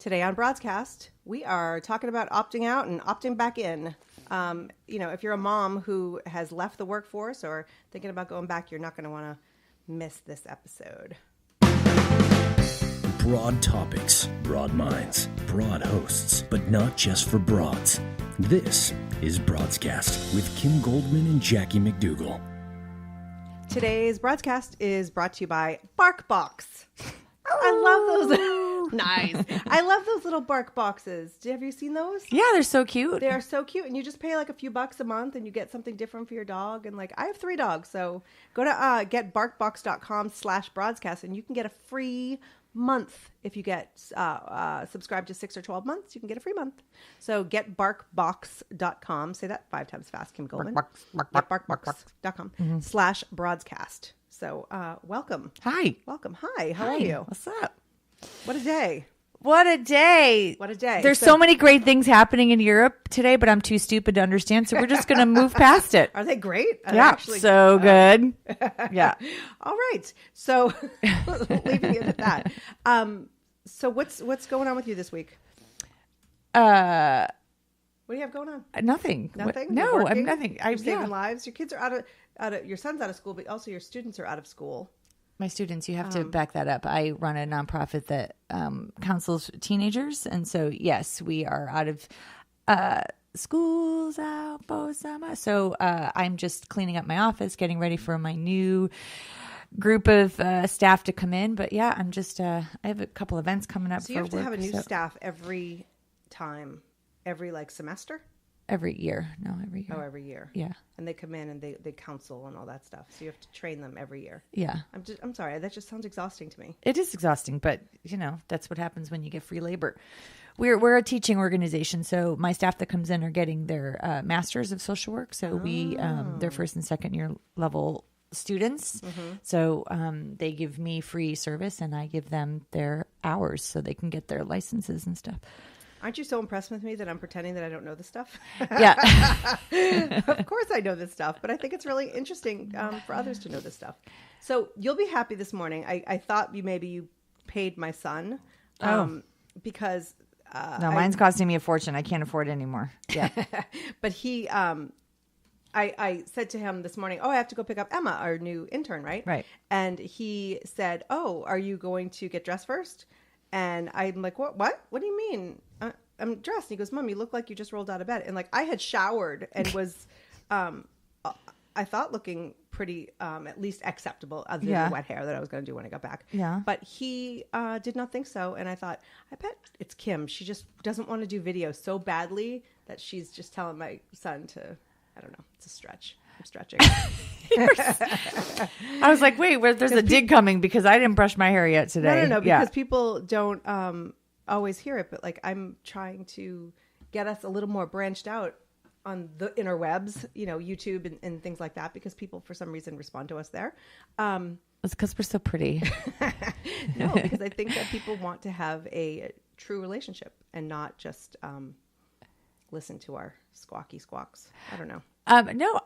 Today on Broadscast, we are talking about opting out and opting back in. If you're a mom who has left the workforce or thinking about going back, you're not going to want to miss this episode. Broad topics, broad minds, broad hosts, but not just for broads. This is Broadscast with Kim Goldman and Jackie McDougall. Today's Broadscast is brought to you by BarkBox. I love those. Nice. I love those little bark boxes. Have you seen those? Yeah, they're so cute. They are so cute. And you just pay like a few bucks a month and you get something different for your dog. And I have 3 dogs. So go to getbarkbox.com/broadcast and you can get a free month. If you get subscribed to 6 or 12 months, you can get a free month. So getbarkbox.com. Say that 5 times fast, Kim Goldman. Getbarkbox.com/broadcast. So welcome. Hi. Welcome. Hi. How are you? What's up? What a day. What a day. What a day. There's so many great things happening in Europe today, but I'm too stupid to understand. So we're just going to move past it. Are they great? Are yeah. They so good. Yeah. All right. So leaving it at that. So what's going on with you this week? What do you have going on? Nothing. Nothing? No, I'm nothing. You're saving lives. Your kids are out of your son's out of school, but also your students are out of school. My students, you have to back that up. I run a nonprofit that counsels teenagers. And so, yes, we are out of schools out for summer. So I'm just cleaning up my office, getting ready for my new group of staff to come in. But yeah, I'm just, I have a couple events coming up. So you have to have a new staff every time, every semester? Every year. No, every year. Oh, every year. Yeah. And they come in and they counsel and all that stuff. So you have to train them every year. Yeah. I'm sorry. That just sounds exhausting to me. It is exhausting, but that's what happens when you get free labor. We're a teaching organization. So my staff that comes in are getting their masters of social work. So we, they're first and second year level students. Mm-hmm. So they give me free service and I give them their hours so they can get their licenses and stuff. Aren't you so impressed with me that I'm pretending that I don't know this stuff? Yeah. Of course I know this stuff, but I think it's really interesting for others to know this stuff. So you'll be happy this morning. I thought you paid my son because... no, mine's costing me a fortune. I can't afford it anymore. Yeah. But he... I said to him this morning, I have to go pick up Emma, our new intern, right? Right. And he said, are you going to get dressed first? And I'm like, what? What do you mean? I'm dressed. And he goes, Mom, you look like you just rolled out of bed. And I had showered and was, I thought looking pretty, at least acceptable, other than the wet hair that I was going to do when I got back. Yeah. But he did not think so. And I thought, I bet it's Kim. She just doesn't want to do video so badly that she's just telling my son to, I don't know. It's a stretch. I'm stretching. I was like, wait, there's a dig coming because I didn't brush my hair yet today. No, because people don't always hear it. But I'm trying to get us a little more branched out on the interwebs, YouTube and things like that, because people for some reason respond to us there. It's because we're so pretty. No, because I think that people want to have a true relationship and not just listen to our squawky squawks. I don't know. No,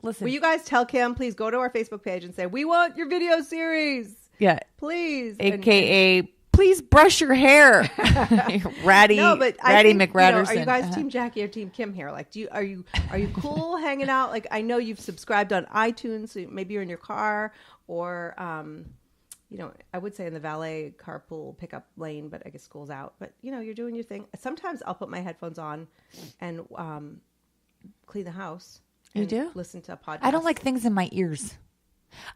listen. Will you guys tell Kim, please go to our Facebook page and say, we want your video series. Yeah. Please. AKA, please brush your hair. Ratty McRatterson. Are you guys Team Jackie or Team Kim here? Are you cool hanging out? I know you've subscribed on iTunes, so maybe you're in your car or, I would say in the valet carpool pickup lane, but I guess school's out. But, you're doing your thing. Sometimes I'll put my headphones on and clean the house. You do? Listen to a podcast. I don't like things in my ears.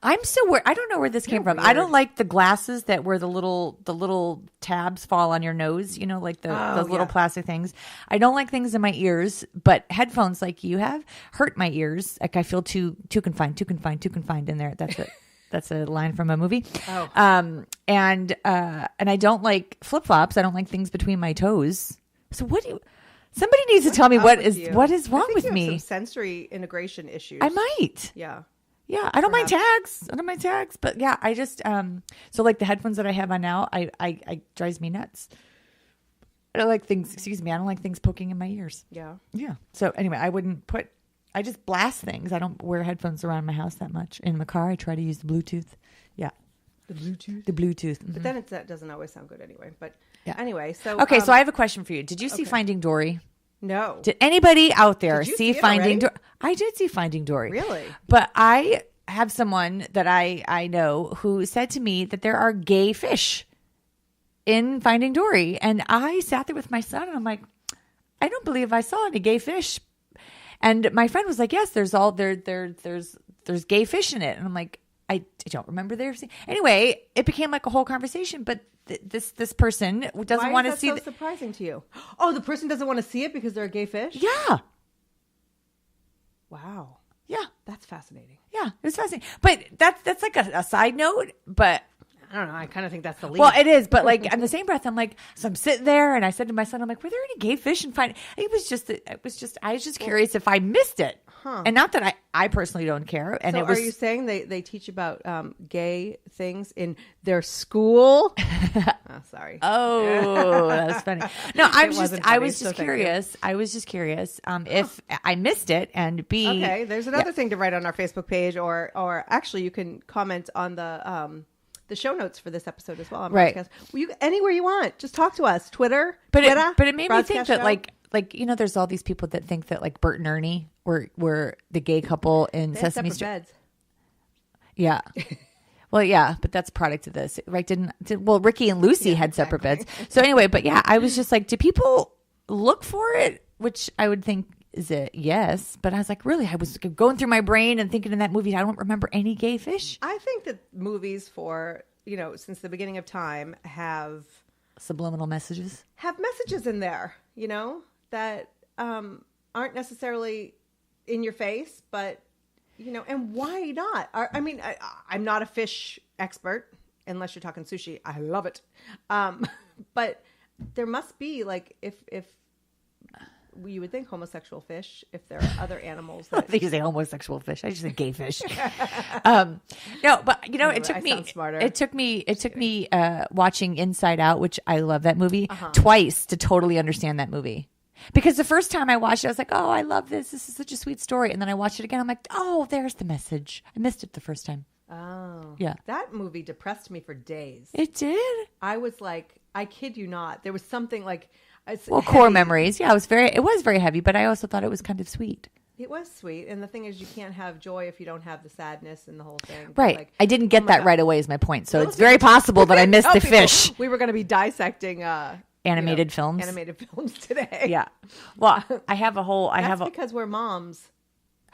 I'm so weird. I don't know where this came from. Weird. I don't like the glasses that where the little tabs fall on your nose, those little plastic things. I don't like things in my ears, but headphones like you have hurt my ears. I feel too confined in there. That's it. That's a line from a movie. Oh. And I don't like flip-flops. I don't like things between my toes. So somebody needs to tell me what is wrong with me. You have some sensory integration issues. I might. Yeah. Yeah, I don't mind tags. But yeah, I just so the headphones that I have on now, I drives me nuts. I don't like things poking in my ears. Yeah. Yeah. So anyway, I just blast things. I don't wear headphones around my house that much. In my car, I try to use the Bluetooth. Yeah. The Bluetooth. The Bluetooth. But then that doesn't always sound good anyway. But Yeah. anyway, so Okay, so I have a question for you. Did you see Finding Dory? no. Did anybody out there Did you see see it Finding already? Dory? I did see Finding Dory. Really? But I have someone that I know who said to me that there are gay fish in Finding Dory. And I sat there with my son and I'm like, I don't believe I saw any gay fish. And my friend was like, yes, there's gay fish in it. And I'm like, I don't remember there. Anyway, it became like a whole conversation. But this person doesn't want to see. Why is that so surprising to you? Oh, the person doesn't want to see it because they're a gay fish? Yeah. Wow. Yeah. That's fascinating. Yeah. It was fascinating. But that's like a side note. But I don't know. I kind of think that's the lead. well, it is. But like in the same breath, I'm like, so I'm sitting there and I said to my son, I'm like, were there any gay fish in Finding? I was just curious if I missed it. Huh. And not that I personally don't care. And so it was. are you saying they teach about gay things in their school? Oh, sorry. Oh, that's funny. No, I was wasn't just curious. I was just curious if I missed it and B. Okay, there's another thing to write on our Facebook page, or actually you can comment on the show notes for this episode as well on Right. Broadcast. Anywhere you want, just talk to us. Twitter, But Twitter, it made me think Broadcast that show. like there's all these people that think that like Bert and Ernie were the gay couple in They had Sesame separate Street. beds. Yeah. Well, yeah, but that's product of this, right? Well, Ricky and Lucy had separate beds. So anyway, but yeah, I was just like, do people look for it? Which I would think is a yes, but I was like, really? I was going through my brain and thinking in that movie, I don't remember any gay fish. I think that movies for since the beginning of time have Subliminal messages. messages in there, that aren't necessarily in your face, but and why not? I mean, I'm not a fish expert unless you're talking sushi. I love it, but there must be like if you would think homosexual fish, if there are other animals I that don't think you say homosexual fish. I just say gay fish. No, but it took I me. sound smarter. It took me watching Inside Out, which I love that movie, twice to totally understand that movie. Because the first time I watched it, I was like, "Oh, I love this. This is such a sweet story." And then I watched it again. I'm like, "Oh, there's the message." I missed it the first time. Oh, Yeah. that movie depressed me for days. It did. I was like, I kid you not, there was something like. Well, core memories. Yeah, it was very heavy, but I also thought it was kind of sweet. It was sweet, and the thing is, you can't have joy if you don't have the sadness and the whole thing. But Right. like, I didn't get oh my that God. right away is my point. So it's very possible that I missed Tell the people fish. We were going to be dissecting Animated films. Animated films today. Yeah. Well, I have a whole. That's because we're moms,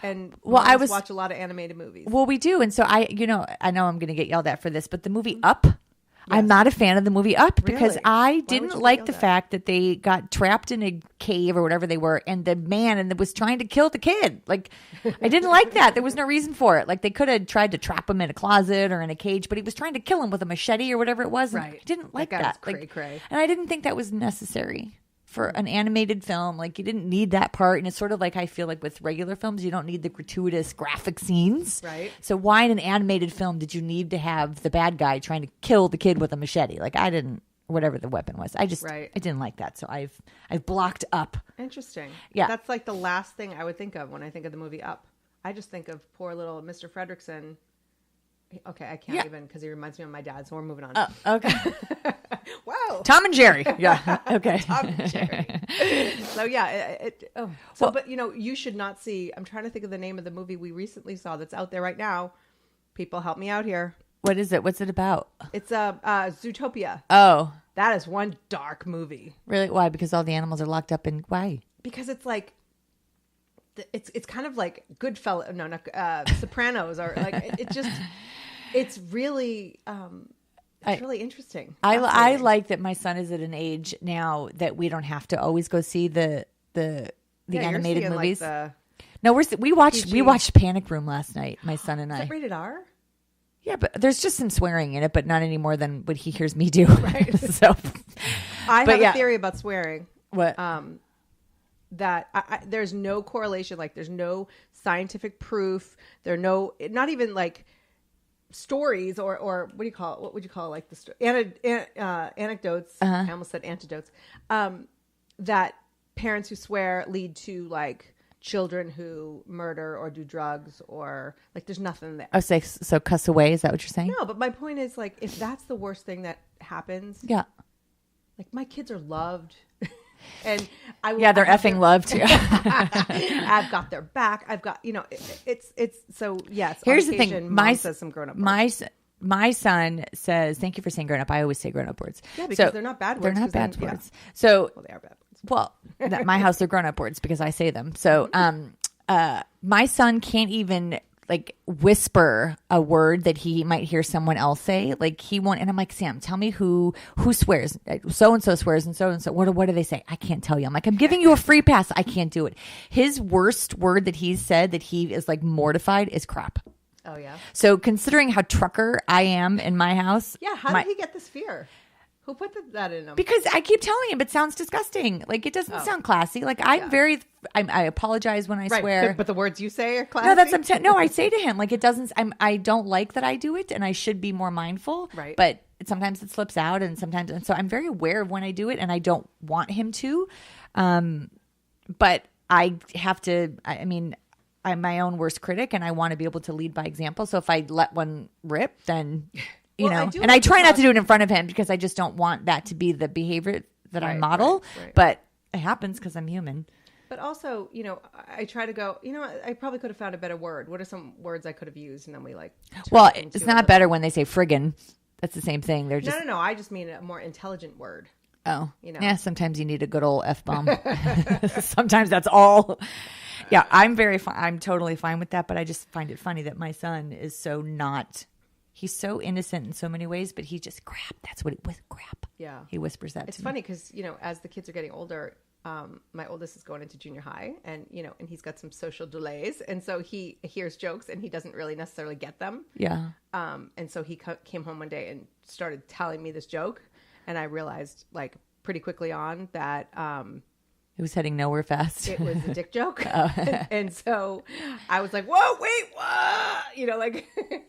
and I moms watch a lot of animated movies. Well, we do, and so I know I'm going to get yelled at for this, but the movie Up. I'm not a fan of the movie Up because Really? I Why would didn't you get like yelled the at? fact that they got trapped in a cave or whatever they were, and the man was trying to kill the kid. Like, I didn't like that. There was no reason for it. Like, they could have tried to trap him in a closet or in a cage, but he was trying to kill him with a machete or whatever it was. And Right. I didn't like That guy was that. Like, cray-cray. and I didn't think that was necessary for an animated film. Like, you didn't need that part. And it's sort of like I feel like with regular films, you don't need the gratuitous graphic scenes. Right. So why in an animated film did you need to have the bad guy trying to kill the kid with a machete? Like, I didn't, whatever the weapon was. I didn't like that. So I've blocked Up. Interesting. Yeah. That's like the last thing I would think of when I think of the movie Up. I just think of poor little Mr. Fredrickson. Okay, I can't even because he reminds me of my dad. So we're moving on. Okay. Whoa. Tom and Jerry. Yeah. Okay. Tom and Jerry. So yeah, but you should not see. I'm trying to think of the name of the movie we recently saw that's out there right now. People, help me out here. What is it? What's it about? It's Zootopia. Oh, That is one dark movie really? Why? Because all the animals are locked up in. Why? because it's like. It's kind of like Goodfellas, no, not Sopranos, or like it just. It's really. It's really interesting. I Fascinating. like that my son is at an age now that we don't have to always go see the Yeah, you're animated seeing, movies. Like No, we watched PG. Panic Room last night. My son and is I. it rated R? Yeah, but there's just some swearing in it, but not any more than what he hears me do. Right. So, I But have yeah. a theory about swearing. what? That there's no correlation, like there's no scientific proof. There are no, not even like stories or what do you call it? What would you call it? Like the anecdotes. Uh-huh. I almost said antidotes. That parents who swear lead to like children who murder or do drugs or like there's nothing there. Oh, so cuss away. Is that what you're saying? No, but my point is like if that's the worst thing that happens, Yeah. like my kids are loved. And I will, Yeah, they're effing loved too. I've got their back. I've got, it's so yes. Here's on the thing. occasion, Mom says some grown up words. My son says, thank you for saying grown up. I always say grown up words. Yeah, because they're not bad words. They're not bad yeah. words. So, Well, they are bad words. well, at my house, they're grown up words because I say them. So, my son can't even like whisper a word that he might hear someone else say. Like he won't. And I'm like, Sam, tell me who swears. So-and-so swears and so-and-so. What do they say? I can't tell you. I'm like, I'm giving you a free pass. I can't do it. His worst word that he's said that he is like mortified is crap. Oh, yeah. So considering how trucker I am in my house. Yeah. How did he get this fear? Who put that in him? Because I keep telling him it sounds disgusting. Like it doesn't sound classy. Like I'm I apologize when I swear. But the words you say are classy. No, that's no. I say to him like it doesn't. I don't like that I do it, and I should be more mindful. Right. But sometimes it slips out, and so I'm very aware of when I do it, and I don't want him to. But I have to. I mean, I'm my own worst critic, and I want to be able to lead by example. So if I let one rip, then. I try not to do it in front of him because I just don't want that to be the behavior that I model. Right. But it happens because I'm human. But also, I try to go, I probably could have found a better word. What are some words I could have used? And then we well, it's not better when they say friggin'. That's the same thing. They're just No. I just mean a more intelligent word. Oh, yeah. Sometimes you need a good old F-bomb. Sometimes that's all. Yeah, I'm totally fine with that. But I just find it funny that my son is so not. He's so innocent in so many ways, but he just crap. That's what it was. Crap. Yeah. He whispers that. It's to funny me. because, as the kids are getting older, my oldest is going into junior high and, and he's got some social delays. And so he hears jokes and he doesn't really necessarily get them. Yeah. And so he came home one day and started telling me this joke. And I realized like pretty quickly on that, it was heading nowhere fast. It was a dick joke. And so I was like, whoa, wait, what?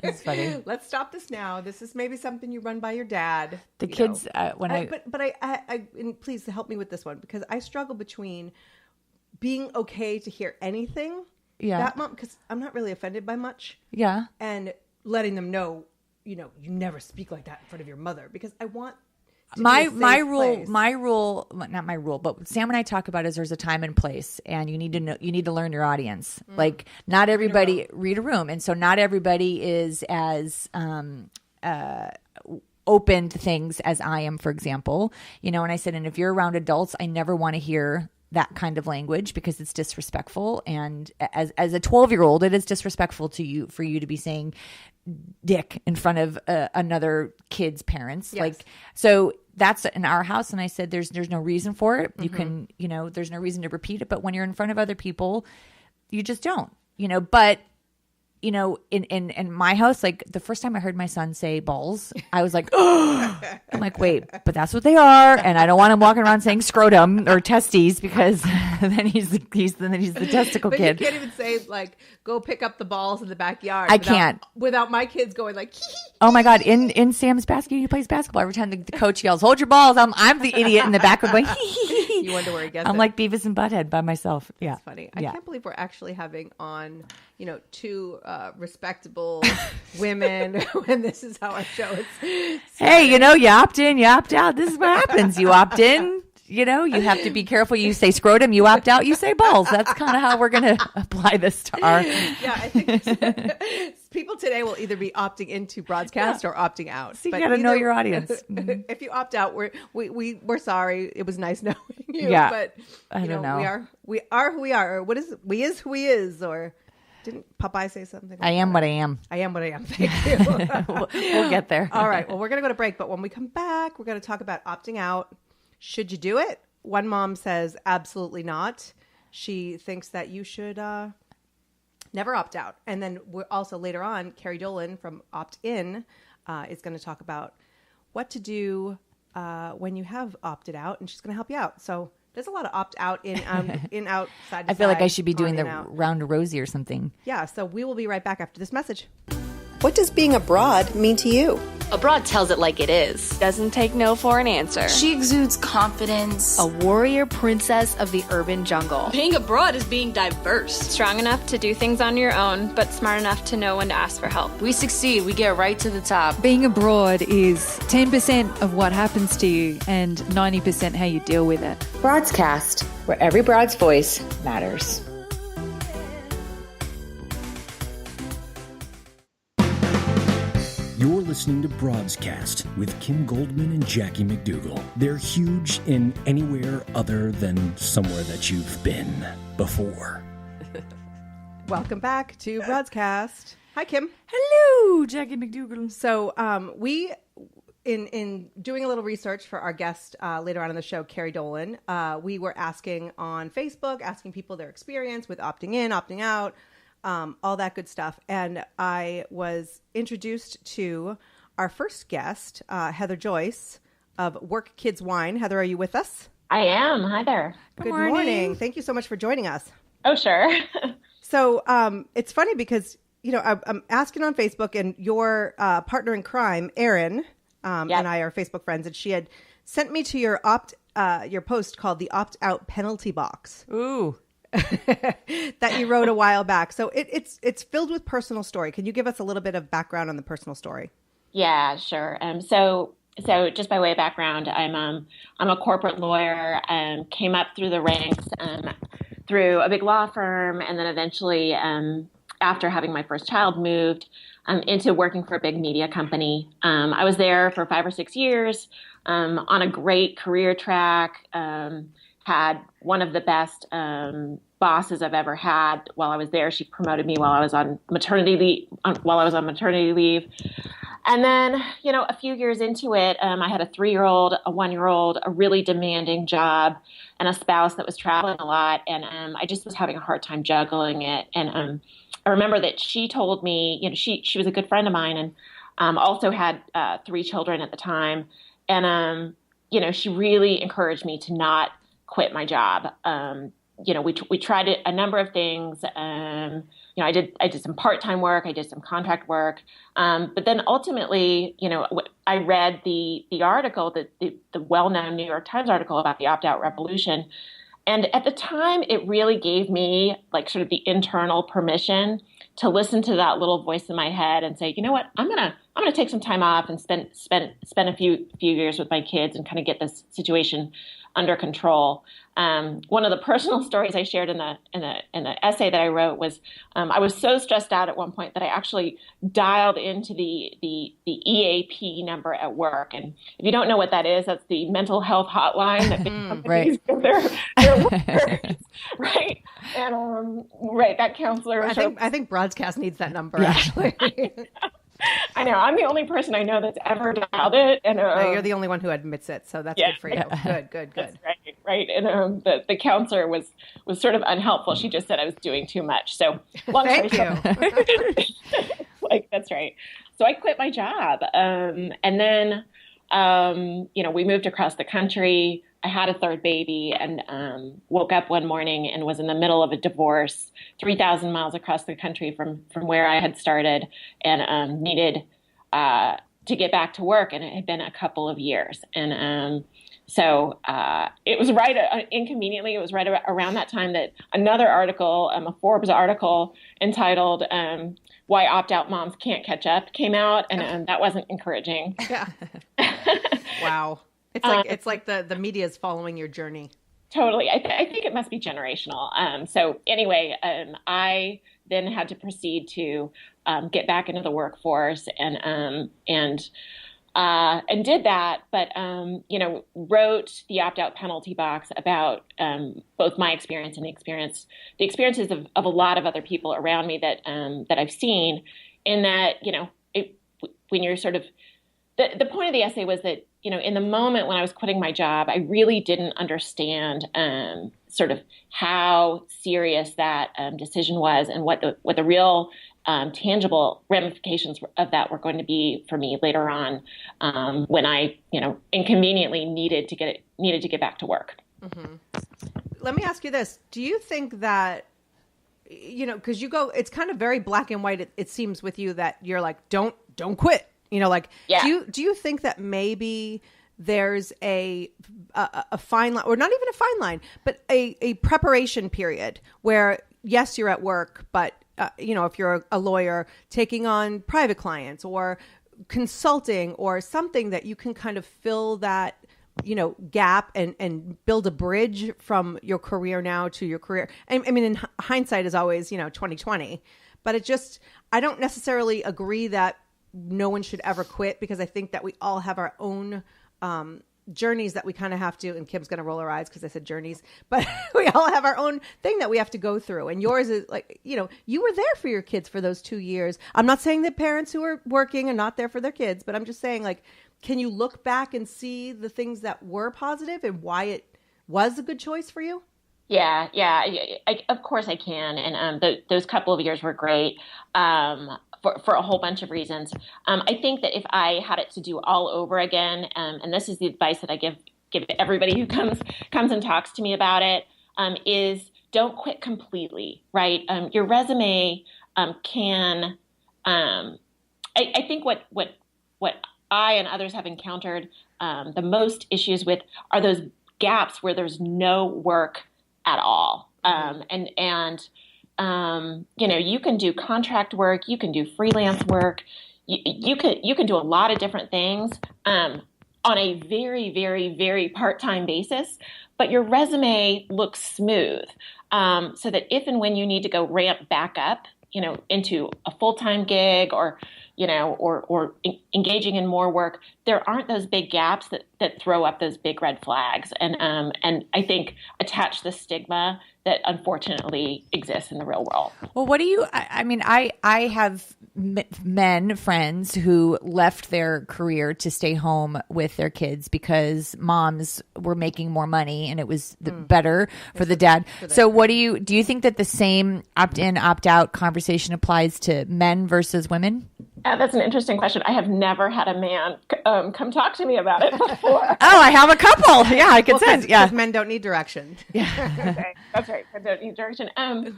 That's funny. Let's stop this now. This is maybe something you run by your dad. The kids, and please help me with this one because I struggle between being okay to hear anything. Yeah. That mom, because I'm not really offended by much. Yeah. And letting them know, you never speak like that in front of your mother because I want my rule, not my rule, but Sam and I talk about is there's a time and place, and you need to learn your audience. Like not everybody read a room, and so not everybody is as open to things as I am, for example. And I said, and if you're around adults, I never want to hear that kind of language because it's disrespectful. And as a 12-year-old, it is disrespectful to you for you to be saying dick in front of another kid's parents. Yes. Like, so that's in our house. And I said, there's no reason for it. You can, there's no reason to repeat it. But when you're in front of other people, you just don't, but in my house, like the first time I heard my son say balls, I was like, oh, I'm like, wait, but that's what they are. And I don't want him walking around saying scrotum or testes because then he's the testicle but kid. You can't even say like, go pick up the balls in the backyard. I can't. Without my kids going like, oh my God. In Sam's basketball, he plays basketball. Every time the coach yells, hold your balls. I'm the idiot in the back going, you wonder where he gets I'm it. like Beavis and Butthead by myself. Yeah. That's funny. I can't believe we're actually having on, two respectable women when this is how our show is. Hey, you opt in, you opt out. This is what happens. You opt in, you have to be careful. You say scrotum, you opt out, you say balls. That's kind of how we're going to apply this to our. Yeah, I think people today will either be opting into Broadscast or opting out. So you got to know your audience. If you opt out, we're sorry. It was nice knowing you. Yeah, but I don't know. We are who we are. Or what is we is who he is? Or didn't Popeye say something? I am what I am. I am what I am. Thank you. We'll get there. All right. Well, we're going to go to break, but when we come back, we're going to talk about opting out. Should you do it? One mom says absolutely not. She thinks that you should never opt out. And then we're also later on, Kerry Dolan from Opt In is going to talk about what to do when you have opted out, and she's going to help you out. So there's a lot of opt out in outside. I feel like I should be doing the round of Rosie or something. Yeah. So we will be right back after this message. What does being a broad mean to you? Abroad tells it like it is. Doesn't take no for an answer. She exudes confidence. A warrior princess of the urban jungle. Being abroad is being diverse. Strong enough to do things on your own, but smart enough to know when to ask for help. We succeed, we get right to the top. Being abroad is 10% of what happens to you and 90% how you deal with it. Broadscast, where every broad's voice matters. You're listening to Broadscast with Kim Goldman and Jackie McDougall. They're huge in anywhere other than somewhere that you've been before. Welcome back to Broadscast. Hi, Kim. Hello, Jackie McDougall. So we, in doing a little research for our guest later on in the show, Kerry Dolan, we were asking on Facebook, asking people their experience with opting in, opting out, all that good stuff. And I was introduced to our first guest, Heather Joyce of Work Kids Wine. Heather, are you with us? I am. Hi there. Good morning. Thank you so much for joining us. Oh, sure. So it's funny because, you know, I'm asking on Facebook, and your partner in crime, Erin, and I are Facebook friends, and she had sent me to your post called the opt-out penalty box. Ooh. That you wrote a while back. So it's filled with personal story. Can you give us a little bit of background on the personal story? Yeah, sure. So just by way of background, I'm a corporate lawyer. Came up through the ranks through a big law firm, and then eventually, after having my first child, moved into working for a big media company. I was there for 5 or 6 years on a great career track. Had one of the best bosses I've ever had while I was there. She promoted me while I was on maternity leave. And then, you know, a few years into it, I had a 3-year-old, a 1-year-old, a really demanding job, and a spouse that was traveling a lot. And I just was having a hard time juggling it. And I remember that she told me, you know, she was a good friend of mine, and also had 3 children at the time. And, you know, she really encouraged me to not quit my job. You know, we tried a number of things. You know, I did some part-time work, I did some contract work, but then ultimately, you know, I read the article, the well-known New York Times article about the opt-out revolution, and at the time, it really gave me like sort of the internal permission to listen to that little voice in my head and say, you know what, I'm gonna take some time off and spend a few years with my kids and kind of get this situation under control. One of the personal stories I shared in the essay that I wrote was I was so stressed out at one point that I actually dialed into the EAP number at work. And if you don't know what that is, that's the mental health hotline that big companies give their workers, right? And that counselor. I think Broadscast needs that number actually. I know. I'm the only person I know that's ever dialed it. And you're the only one who admits it, so that's good for you. Good. That's right. And the counselor was sort of unhelpful. She just said I was doing too much. So long story short, like that's right. So I quit my job, and then you know, we moved across the country. I had a 3rd baby, and woke up one morning and was in the middle of a divorce, 3,000 miles across the country from where I had started, and needed to get back to work. And it had been a couple of years. And so it was inconveniently, it was right around that time that another article, a Forbes article entitled Why Opt-Out Moms Can't Catch Up came out. And that wasn't encouraging. Yeah. Wow. It's like the media is following your journey. Totally. I think it must be generational. So anyway, I then had to proceed to get back into the workforce and did that. But you know, wrote the opt-out penalty box about both my experience and the experiences of a lot of other people around me that I've seen. In that, you know, when you're sort of the point of the essay was that, you know, in the moment when I was quitting my job, I really didn't understand sort of how serious that decision was and what the real tangible ramifications of that were going to be for me later on when I, you know, inconveniently needed to get back to work. Mm-hmm. Let me ask you this: do you think that because you go, it's kind of very black and white. It seems with you that you're like, don't quit. Do you think that maybe there's a fine line, or not even a fine line, but a preparation period where, yes, you're at work, but if you're a lawyer taking on private clients or consulting or something, that you can kind of fill that gap and build a bridge from your career now to your career. I mean, in hindsight is always 2020, but I don't necessarily agree that no one should ever quit, because I think that we all have our own journeys that we kind of have to, and Kim's going to roll her eyes because I said journeys, but we all have our own thing that we have to go through. And yours is like, you were there for your kids for those 2 years. I'm not saying that parents who are working are not there for their kids, but I'm just saying, like, can you look back and see the things that were positive and why it was a good choice for you? Yeah. Of course I can. And those couple of years were great. For a whole bunch of reasons. I think that if I had it to do all over again, and this is the advice that I give everybody who comes and talks to me about it, is don't quit completely, right? Your resume can, I think what I and others have encountered the most issues with are those gaps where there's no work at all. You can do contract work, you can do freelance work, you can do a lot of different things on a very, very, very part-time basis, but your resume looks smooth, so that if and when you need to go ramp back up, into a full-time gig or engaging in more work, there aren't those big gaps that throw up those big red flags, and I think attach the stigma that unfortunately exists in the real world. Well, what do you, I have men, friends who left their career to stay home with their kids because moms were making more money and it was better for the dad. So what do you think that the same opt-in, opt-out conversation applies to men versus women? That's an interesting question. I have never had a man come talk to me about it before. Oh, I have a couple. Yeah, I could sense. Yeah, men don't need direction. Yeah, okay, that's right. Men don't need direction. I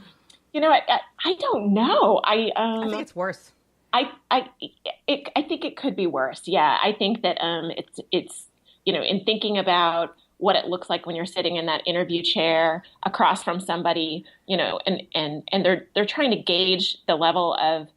don't know. I think it's worse. I think it could be worse. Yeah, I think that it's in thinking about what it looks like when you're sitting in that interview chair across from somebody, and they're trying to gauge the level of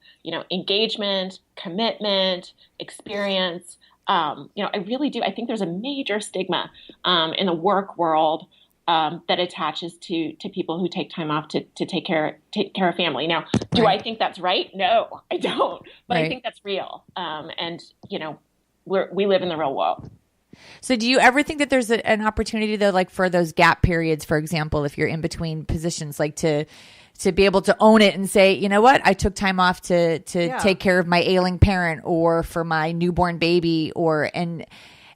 engagement, commitment, experience. I really do. I think there's a major stigma in the work world that attaches to people who take time off to take care of family. Now, do I think that's right? No, I don't. But I think that's real. And we live in the real world. So do you ever think that there's an opportunity though, like for those gap periods, for example, if you're in between positions, like to be able to own it and say, you know what, I took time off to take care of my ailing parent or for my newborn baby, and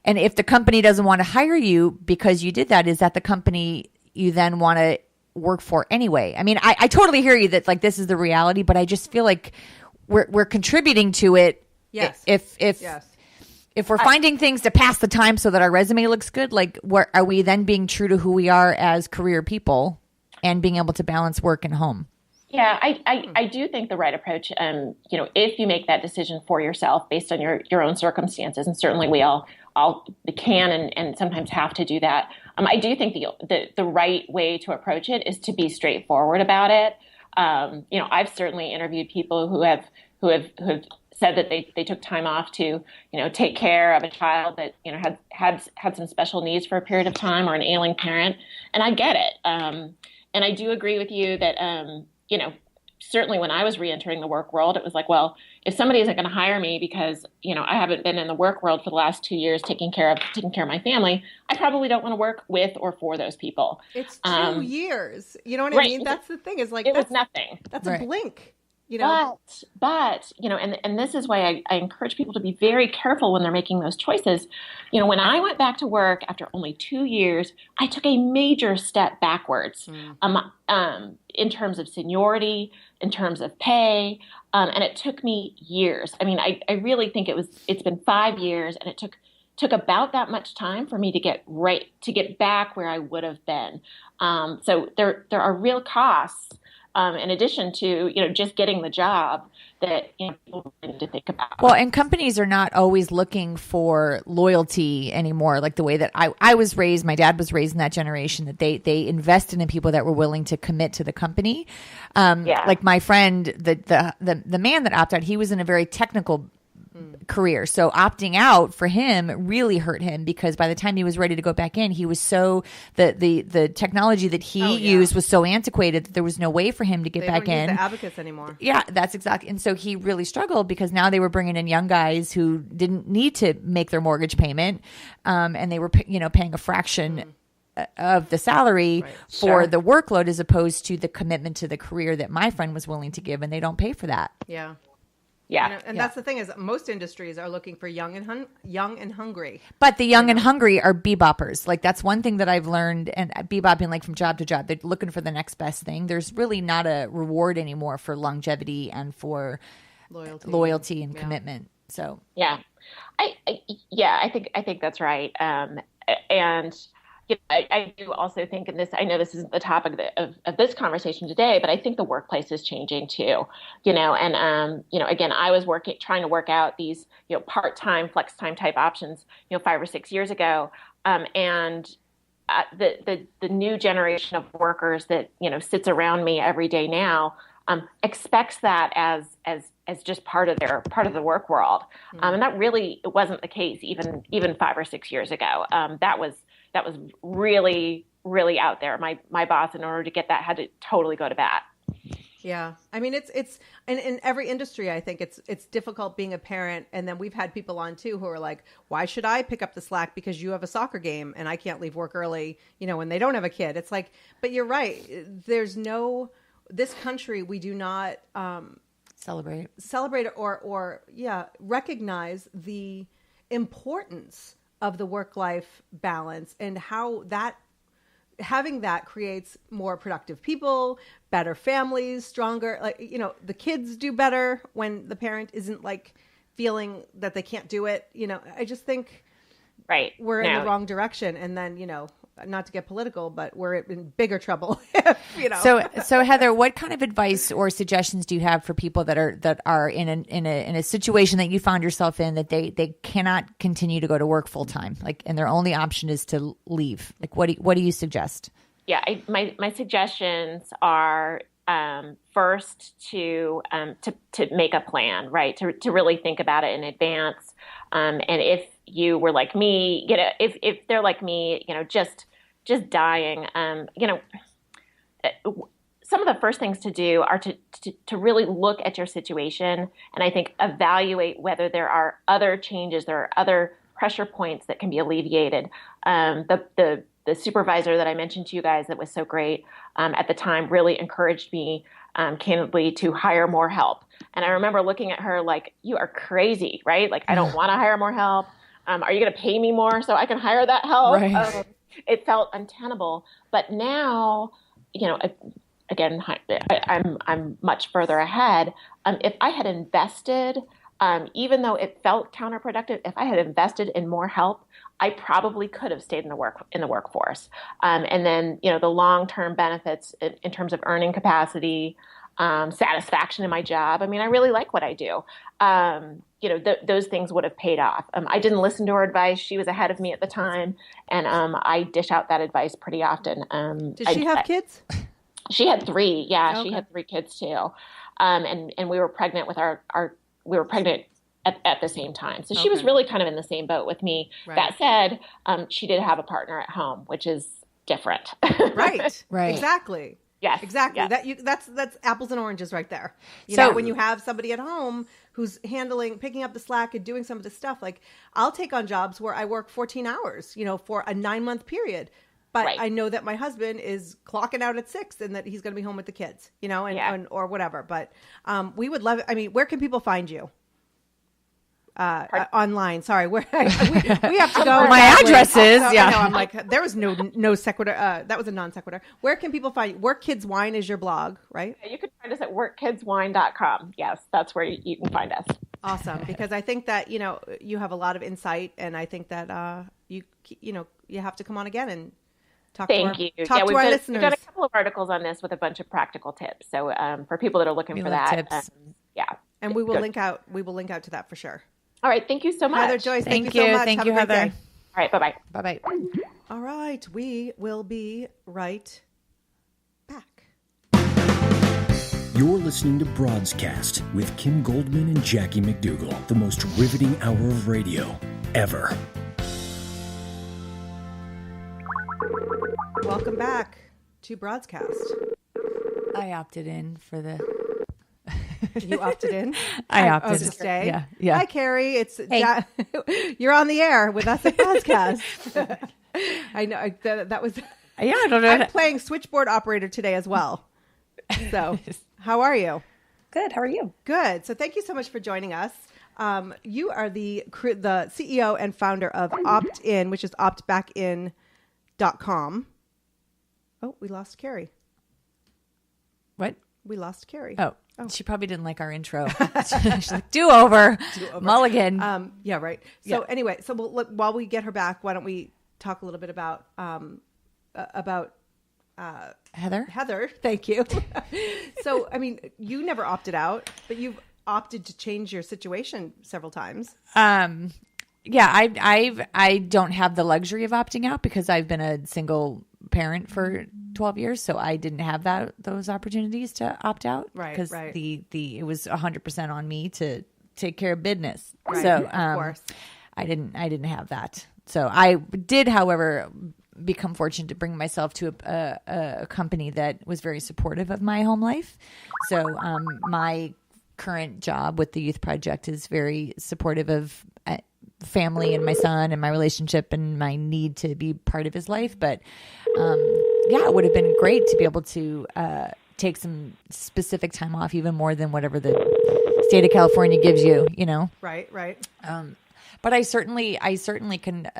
if the company doesn't want to hire you because you did that, is that the company you then want to work for anyway? I mean, I totally hear you that like this is the reality, but I just feel like we're contributing to it. Yes. If we're finding things to pass the time so that our resume looks good, like are we then being true to who we are as career people and being able to balance work and home? Yeah, I do think the right approach, if you make that decision for yourself based on your own circumstances, and certainly we all can and sometimes have to do that. I do think the right way to approach it is to be straightforward about it. I've certainly interviewed people who have said that they took time off to, take care of a child that, had some special needs for a period of time, or an ailing parent. And I get it. And I do agree with you that, certainly when I was reentering the work world, it was like, well, if somebody isn't going to hire me because, I haven't been in the work world for the last 2 years taking care of my family, I probably don't want to work with or for those people. It's 2 years. You know what I mean? That's the thing, is like, it was nothing. That's a blink. But and this is why I encourage people to be very careful when they're making those choices. When I went back to work after only 2 years, I took a major step backwards in terms of seniority, in terms of pay, and it took me years. I mean, I really think it's been 5 years, and it took about that much time for me to get back where I would have been. So there are real costs in addition to, just getting the job that, people need to think about. Well, and companies are not always looking for loyalty anymore. Like the way that I was raised, my dad was raised in that generation, that they invested in people that were willing to commit to the company. Like my friend, the man that opted out, he was in a very technical career. So opting out for him really hurt him, because by the time he was ready to go back in, he was so the technology that he used was so antiquated that there was no way for him to get back in. The advocates anymore. Yeah, that's exactly. And so he really struggled, because now they were bringing in young guys who didn't need to make their mortgage payment, and they were paying a fraction of the salary for the workload, as opposed to the commitment to the career that my friend was willing to give, and they don't pay for that. Yeah. Yeah. And that's the thing, is most industries are looking for young and hungry. But the young and hungry are beboppers. Like that's one thing that I've learned, and bebopping like from job to job. They're looking for the next best thing. There's really not a reward anymore for longevity and for loyalty and commitment. So yeah, I think that's right. And I do also think, and I know this isn't the topic of this conversation today, but I think the workplace is changing too, and, again, I was trying to work out these, part-time, flex-time type options, 5 or 6 years ago. And the new generation of workers that, sits around me every day now, expects that as just part of the work world. And that really wasn't the case even 5 or 6 years ago. That was really, really out there. My boss, in order to get that, had to totally go to bat. Yeah. I mean, it's and in every industry, I think it's difficult being a parent. And then we've had people on too who are like, why should I pick up the slack because you have a soccer game and I can't leave work early, when they don't have a kid? It's like, but you're right. This country, we do not celebrate or recognize the importance of the work-life balance, and how having that creates more productive people, better families, stronger, the kids do better when the parent isn't like feeling that they can't do it. I just think we're in the wrong direction. And then, not to get political, but we're in bigger trouble. So Heather, what kind of advice or suggestions do you have for people that are in a situation that you found yourself in, that they cannot continue to go to work full time, and their only option is to leave? Like, what do you suggest? Yeah, my suggestions are first to make a plan, right? To really think about it in advance. And if you were like me, if they're like me, just dying, some of the first things to do are to really look at your situation, and I think evaluate whether there are other changes, there are other pressure points that can be alleviated. The supervisor that I mentioned to you guys that was so great at the time really encouraged me candidly to hire more help. And I remember looking at her like, you are crazy, right? Like, I don't want to hire more help. Are you going to pay me more so I can hire that help? Right. It felt untenable. But now, again, I'm much further ahead. If I had invested, even though it felt counterproductive, if I had invested in more help, I probably could have stayed in the workforce. And then, the long-term benefits in terms of earning capacity, satisfaction in my job. I mean, I really like what I do. Those things would have paid off. I didn't listen to her advice. She was ahead of me at the time, and I dish out that advice pretty often. Did she have kids? She had 3. Yeah, okay. She had 3 kids too. And we were pregnant with we were pregnant at the same time. So she was really kind of in the same boat with me. Right. That said, she did have a partner at home, which is different. Right. Exactly. Yes. Exactly. Yes. That's apples and oranges right there. You know, when you have somebody at home who's picking up the slack and doing some of the stuff, like I'll take on jobs where I work 14 hours, for a 9-month period. But I know that my husband is clocking out at 6 and that he's going to be home with the kids, or whatever. But we would love it. I mean, where can people find you? Online. Sorry, where we have to go. My address is I know, I'm like, there was no sequitur. That was a non sequitur. Where can people find you? Work Kids Wine is your blog, right? You can find us at workkidswine.com. Yes, that's where you can find us. Awesome, because I think that you have a lot of insight, and I think that you have to come on again and Thank you. Talk to our listeners. We've done a couple of articles on this with a bunch of practical tips. So for people that are looking for that, yeah. And we will link out. We will link out to that for sure. All right. Thank you so much. Heather Joyce, thank you so much. Thank Have you, a great Heather. day. All right. Bye-bye. Bye-bye. All right. We will be right back. You're listening to Broadscast with Kim Goldman and Jackie McDougall, the most riveting hour of radio ever. Welcome back to Broadscast. I opted in for the... You opted in? I opted to stay? Yeah. Hi, Kerry. It's you're on the air with us at Broadscast. I know. That was... Yeah, I don't know. I'm playing switchboard operator today as well. So, how are you? Good. How are you? Good. So, thank you so much for joining us. You are the CEO and founder of Opt-In, which is optbackin.com. Oh, we lost Kerry. What? We lost Kerry. Oh. She probably didn't like our intro. She's like, do over. Mulligan. Yeah, right. So anyway, so while we get her back, why don't we talk a little bit about Heather? Heather, thank you. So, I mean, you never opted out, but you've opted to change your situation several times. Yeah, I don't have the luxury of opting out because I've been a single parent for 12 years, so I didn't have those opportunities to opt out. Right, because right. it was 100% on me to take care of business. Right, so of course. I didn't have that. So I did, however, become fortunate to bring myself to a company that was very supportive of my home life. So my current job with the Youth Project is very supportive of family and my son and my relationship and my need to be part of his life. But it would have been great to be able to take some specific time off, even more than whatever the state of California gives you, you know? Right. But I certainly can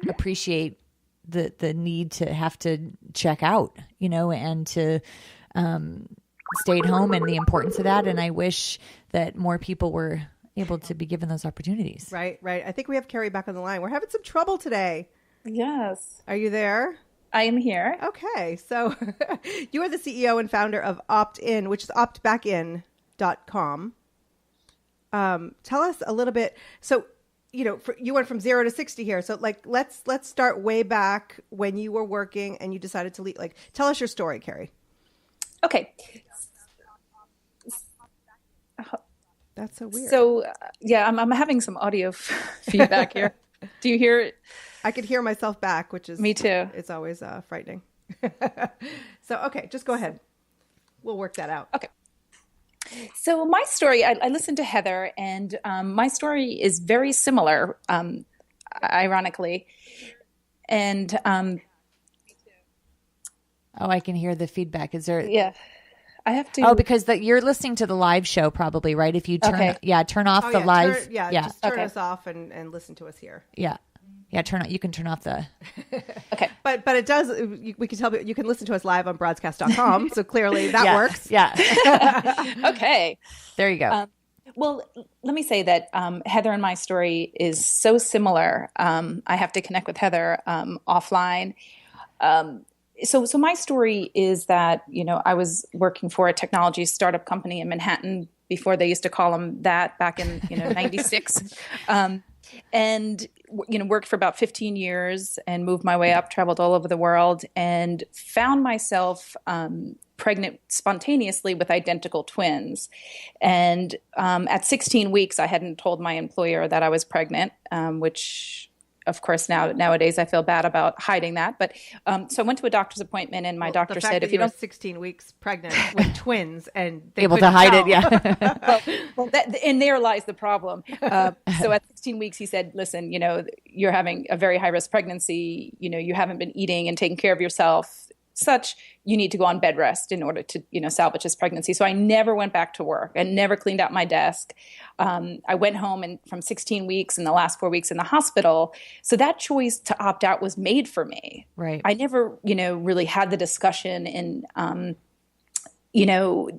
appreciate the need to have to check out, you know, and to stay at home and the importance of that. And I wish that more people were able to be given those opportunities. Right. I think we have Kerry back on the line. We're having some trouble today. Yes. Are you there? I am here. Okay. So you are the CEO and founder of Opt-In, which is optbackin.com. Tell us a little bit. So, you know, you went from 0 to 60 here. So let's start way back when you were working and you decided to leave. Tell us your story, Kerry. Okay. That's so weird. So, I'm having some audio feedback here. Do you hear it? I could hear myself back, which is... Me too. It's always frightening. So, okay, just go ahead. We'll work that out. Okay. So my story, I listened to Heather, and my story is very similar, ironically. And... I can hear the feedback. Is there... Yeah. I have to. Oh, because you're listening to the live show, probably, right? If you turn, turn off the live. Just turn us off and listen to us here. Yeah. You can turn off the. Okay, but it does. We can tell you can listen to us live on broadscast.com. So clearly that works. Yeah. Okay. There you go. Well, let me say that Heather and my story is so similar. I have to connect with Heather offline. So my story is that, you know, I was working for a technology startup company in Manhattan before they used to call them that back in, 96. And, worked for about 15 years and moved my way up, traveled all over the world, and found myself pregnant spontaneously with identical twins. And at 16 weeks, I hadn't told my employer that I was pregnant, which... Of course, nowadays I feel bad about hiding that. But so I went to a doctor's appointment, and my doctor said, "If you don't 16 weeks pregnant with twins and they able to hide it, and there lies the problem." So at 16 weeks, he said, "Listen, you're having a very high risk pregnancy. You haven't been eating and taking care of yourself. Such you need to go on bed rest in order to salvage this pregnancy." So I never went back to work and never cleaned out my desk. I went home and from 16 weeks and the last 4 weeks in the hospital. So that choice to opt out was made for me. Right. I never really had the discussion and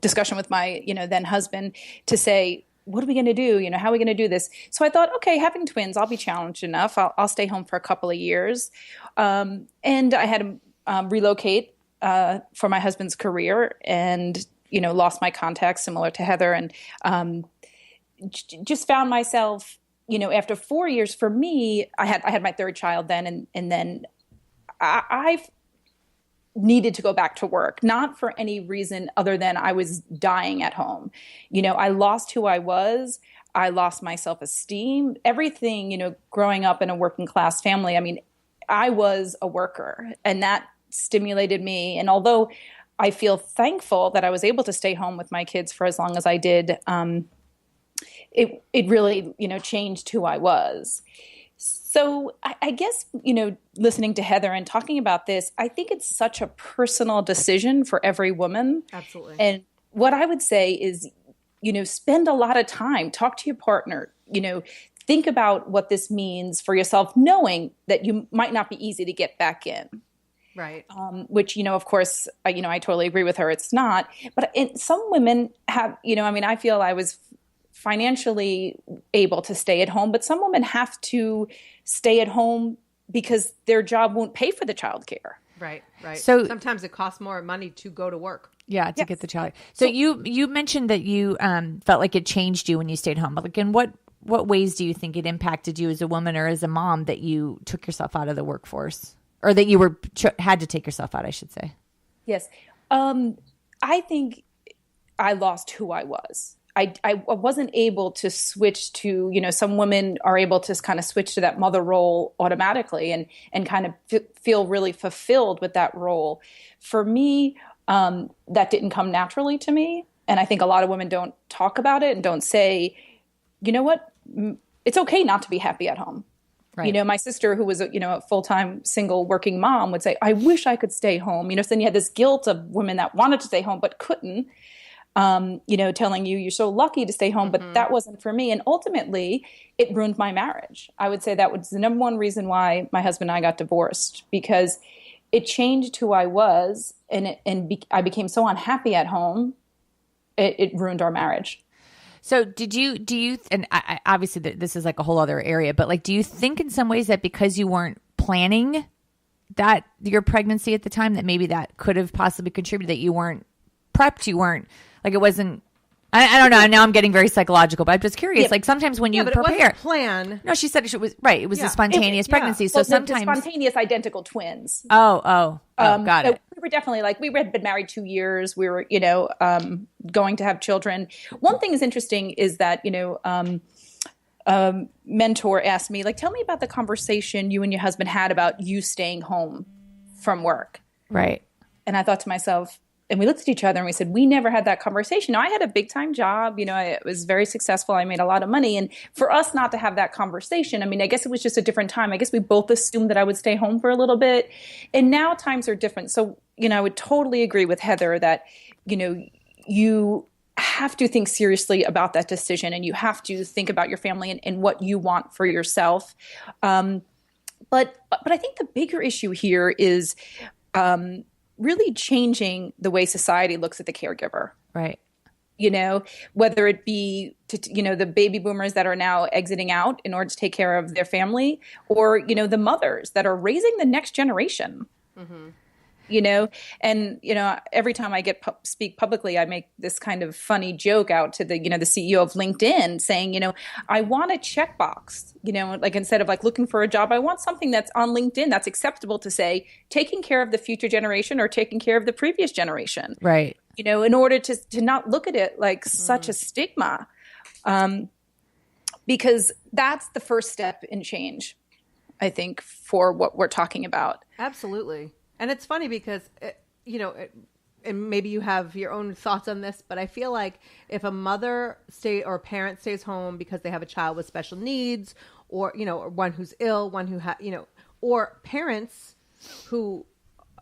discussion with my then husband to say, what are we going to do? How are we going to do this? So I thought, okay, having twins, I'll be challenged enough. I'll stay home for a couple of years. And I had relocate for my husband's career, and lost my contacts, similar to Heather, and just found myself, after 4 years. For me, I had my third child then, and then I've needed to go back to work, not for any reason other than I was dying at home. I lost who I was. I lost my self-esteem, everything, growing up in a working class family. I mean, I was a worker, and that stimulated me. And although I feel thankful that I was able to stay home with my kids for as long as I did, it really, changed who I was. So I guess, listening to Heather and talking about this, I think it's such a personal decision for every woman. Absolutely. And what I would say is, spend a lot of time, talk to your partner, think about what this means for yourself, knowing that you might not be easy to get back in. Right. Which, of course, I totally agree with her. It's not. But some women have, I feel I was financially able to stay at home, but some women have to stay at home because their job won't pay for the childcare. Right. So sometimes it costs more money to go to work. Yeah, to get the child. So you mentioned that you felt like it changed you when you stayed home. Like, in what ways do you think it impacted you as a woman or as a mom that you took yourself out of the workforce, or that you had to take yourself out, I should say? Yes. I think I lost who I was. I wasn't able to switch to, some women are able to kind of switch to that mother role automatically and kind of feel really fulfilled with that role. For me, that didn't come naturally to me. And I think a lot of women don't talk about it and don't say, you know what, it's okay not to be happy at home. Right. My sister, who was a full-time single working mom, would say, I wish I could stay home. So then you had this guilt of women that wanted to stay home but couldn't. Telling you're so lucky to stay home, but that wasn't for me. And ultimately, it ruined my marriage. I would say that was the number one reason why my husband and I got divorced, because it changed who I was, and I became so unhappy at home. It ruined our marriage. So do you, and I, obviously this is like a whole other area, but like, do you think in some ways that because you weren't planning that your pregnancy at the time, that maybe that could have possibly contributed, that you weren't prepped, you weren't, like, it wasn't, I don't know. Now I'm getting very psychological, but I'm just curious. Yeah. Like, sometimes when you but prepare, it wasn't plan. No, she said it was right. It was a spontaneous pregnancy. So sometimes the spontaneous identical twins. Oh, got it. We were definitely we had been married 2 years. We were, going to have children. One thing is interesting is that, mentor asked me, tell me about the conversation you and your husband had about you staying home from work. Right. And I thought to myself, and we looked at each other and we said, we never had that conversation. Now, I had a big time job, I was very successful. I made a lot of money. And for us not to have that conversation, I guess it was just a different time. I guess we both assumed that I would stay home for a little bit. And now times are different. So, I would totally agree with Heather that, you have to think seriously about that decision, and you have to think about your family and what you want for yourself. But I think the bigger issue here is, really changing the way society looks at the caregiver. Right. Whether it be to, the baby boomers that are now exiting out in order to take care of their family, or, the mothers that are raising the next generation. Mm-hmm. And, every time I speak publicly, I make this kind of funny joke out to the, the CEO of LinkedIn saying, I want a checkbox, instead of looking for a job, I want something that's on LinkedIn that's acceptable to say taking care of the future generation or taking care of the previous generation. Right. In order to not look at it like such a stigma, because that's the first step in change, I think, for what we're talking about. Absolutely. And it's funny because, and maybe you have your own thoughts on this, but I feel like if a mother or a parent stays home because they have a child with special needs, or, or one who's ill, one who or parents who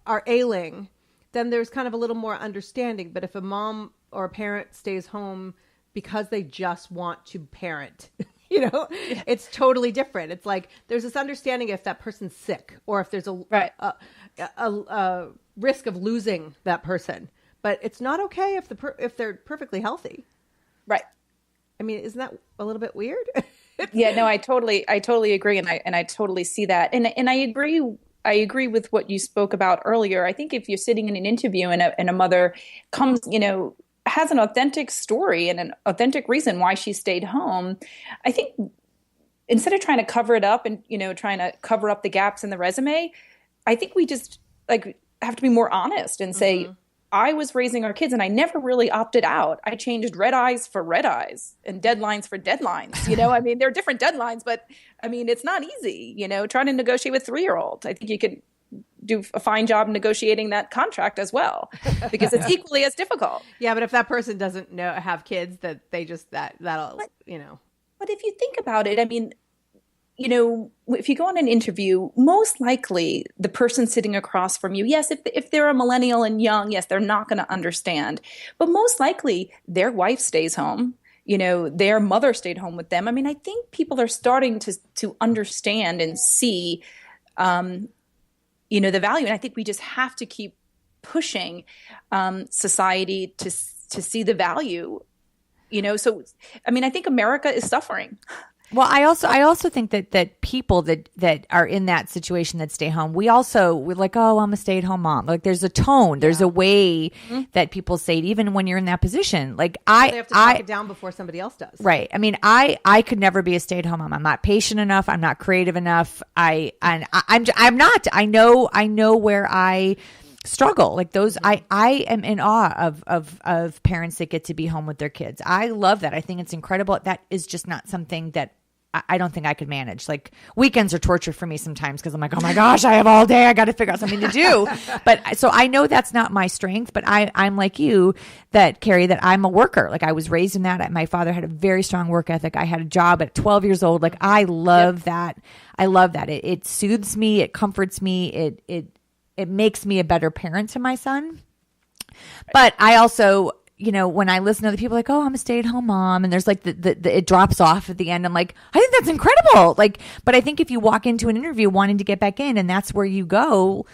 are ailing, then there's kind of a little more understanding. But if a mom or a parent stays home because they just want to parent, it's totally different. It's like there's this understanding if that person's sick, or if there's a risk of losing that person, but it's not okay if they're perfectly healthy. Right. Isn't that a little bit weird? Yeah, no, I totally agree. And I totally see that. And I agree I agree with what you spoke about earlier. I think if you're sitting in an interview and a mother comes, has an authentic story and an authentic reason why she stayed home, I think instead of trying to cover it up and, trying to cover up the gaps in the resume, I think we just have to be more honest and say, I was raising our kids and I never really opted out. I changed red eyes for red eyes and deadlines for deadlines. There are different deadlines, but it's not easy, trying to negotiate with 3-year-olds. I think you could do a fine job negotiating that contract as well, because it's equally as difficult. Yeah. But if that person doesn't have kids, that they just, that'll. But if you think about it, if you go on an interview, most likely the person sitting across from you, yes, if they're a millennial and young, yes, they're not going to understand. But most likely their wife stays home, their mother stayed home with them. I think people are starting to understand and see, the value. And I think we just have to keep pushing society to see the value, So, I think America is suffering. Well, I also think that people that are in that situation that stay home, we're like, oh, I'm a stay-at-home mom. Like there's a tone, there's a way that people say it, even when you're in that position. Like they have to talk it down before somebody else does. Right. I could never be a stay-at-home mom. I'm not patient enough. I'm not creative enough. I'm not. I know where I struggle. Like those, I am in awe of parents that get to be home with their kids. I love that. I think it's incredible. That is just not something that I don't think I could manage. Like weekends are torture for me sometimes because I'm like, oh my gosh, I have all day. I got to figure out something to do. But so I know that's not my strength, but I'm like you, that Kerry, that I'm a worker. Like I was raised in that. My father had a very strong work ethic. I had a job at 12 years old. Like I love that. I love that. It soothes me. It comforts me. It makes me a better parent to my son. But I also, when I listen to other people like, oh, I'm a stay-at-home mom, and there's like it drops off at the end. I'm like, I think that's incredible. Like, but I think if you walk into an interview wanting to get back in and that's where you go,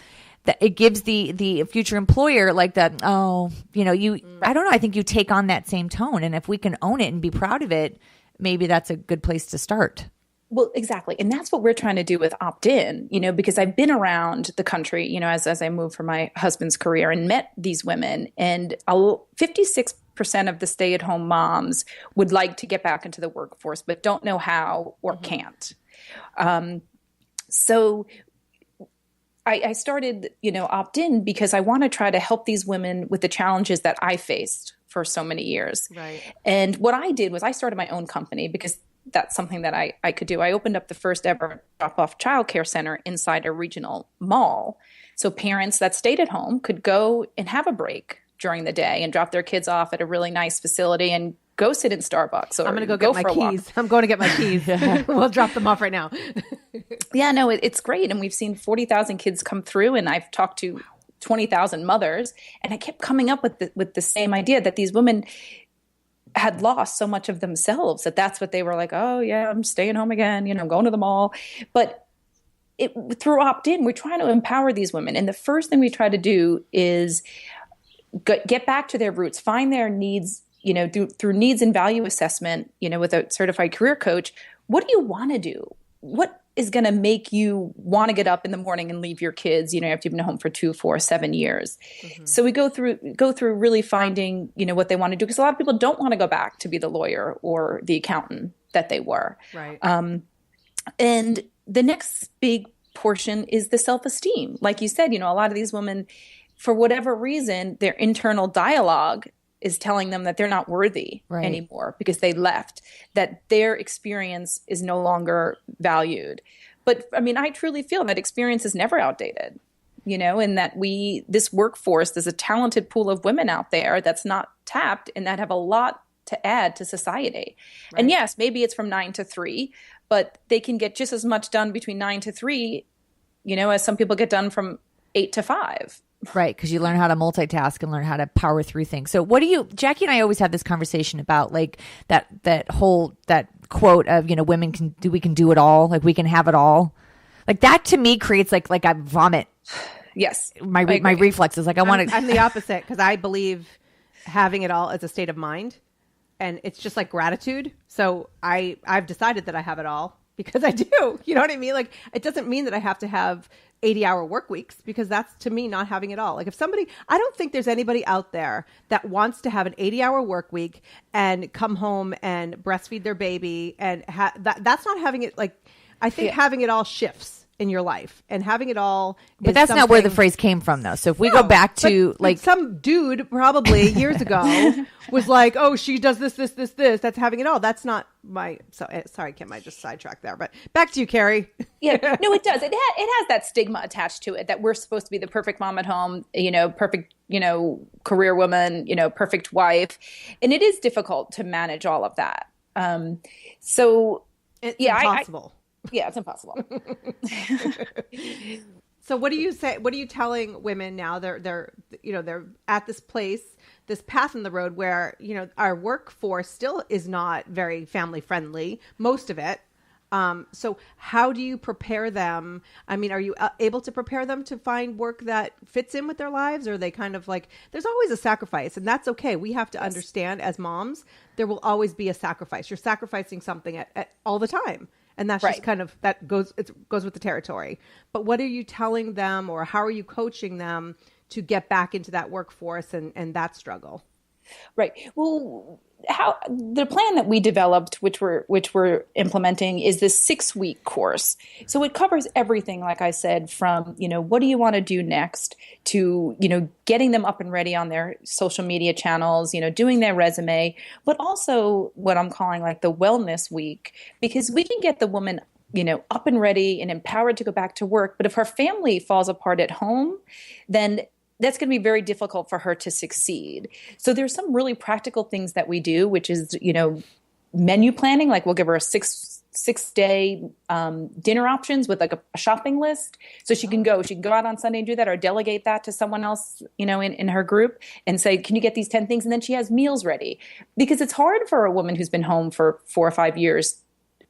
that it gives the future employer like that, I don't know. I think you take on that same tone. And if we can own it and be proud of it, maybe that's a good place to start. Well, exactly. And that's what we're trying to do with opt-in, because I've been around the country, as I moved for my husband's career and met these women, and 56% of the stay-at-home moms would like to get back into the workforce, but don't know how or can't. So I started, opt-in because I want to try to help these women with the challenges that I faced for so many years. Right. And what I did was I started my own company because that's something that I could do. I opened up the first ever drop-off childcare center inside a regional mall. So parents that stayed at home could go and have a break during the day and drop their kids off at a really nice facility and go sit in Starbucks. Or I'm going to go get my keys. I'm going to get my keys. We'll drop them off right now. Yeah, no, it's great. And we've seen 40,000 kids come through, and I've talked to 20,000 mothers. And I kept coming up with the same idea that these women had lost so much of themselves that's what they were like, oh yeah, I'm staying home again, I'm going to the mall. But through opt-in, we're trying to empower these women. And the first thing we try to do is get back to their roots, find their needs, through needs and value assessment, with a certified career coach. What do you want to do? What is going to make you want to get up in the morning and leave your kids, after you've been home for 2, 4, 7 years. Mm-hmm. So we go through really finding, what they want to do. Because a lot of people don't want to go back to be the lawyer or the accountant that they were. Right. And the next big portion is the self-esteem. Like you said, a lot of these women, for whatever reason, their internal dialogue is telling them that they're not worthy anymore because they left, that their experience is no longer valued. But I truly feel that experience is never outdated, and that this workforce, there's a talented pool of women out there that's not tapped and that have a lot to add to society. Right. And yes, maybe it's from 9 to 3, but they can get just as much done between 9 to 3, as some people get done from 8 to 5. Right, because you learn how to multitask and learn how to power through things. So Jackie and I always have this conversation about like that quote of, women we can do it all, like we can have it all. Like that to me creates like I vomit. Yes. My reflexes, like I'm the opposite, because I believe having it all is a state of mind, and it's just like gratitude. So I've decided that I have it all because I do. You know what I mean? Like it doesn't mean that I have to have 80-hour work weeks, because that's, to me, not having it all. Like, if somebody, I don't think there's anybody out there that wants to have an 80-hour work week and come home and breastfeed their baby, and that's not having it. Like, I think having it all shifts in your life, and having it all. But that's not where the phrase came from, though. So if we go back to like some dude probably years ago was like, "Oh, she does this. That's having it all." That's not my. Sorry, Kim, I just sidetracked there. But back to you, Kerry. Yeah, no, it does. It has that stigma attached to it that we're supposed to be the perfect mom at home, perfect, career woman, perfect wife, and it is difficult to manage all of that. So it's impossible. Yeah, it's impossible. So what do you say? What are you telling women now? They're at this place, this path in the road where, our workforce still is not very family friendly, most of it. So how do you prepare them? I mean, are you able to prepare them to find work that fits in with their lives? Or are they kind of like, there's always a sacrifice, and that's okay. We have to understand as moms, there will always be a sacrifice. You're sacrificing something at all the time. And that's just kind of, it goes with the territory. But what are you telling them, or how are you coaching them to get back into that workforce and that struggle? Right. Well, the plan that we developed, which we're implementing, is this 6-week course. So it covers everything, like I said, from, what do you want to do next, to, getting them up and ready on their social media channels, doing their resume, but also what I'm calling like the wellness week, because we can get the woman, up and ready and empowered to go back to work. But if her family falls apart at home, then that's going to be very difficult for her to succeed. So there's some really practical things that we do, which is, menu planning. Like, we'll give her a six-day dinner options with like a shopping list. So she can go out on Sunday and do that, or delegate that to someone else, in her group, and say, can you get these 10 things? And then she has meals ready, because it's hard for a woman who's been home for 4 or 5 years.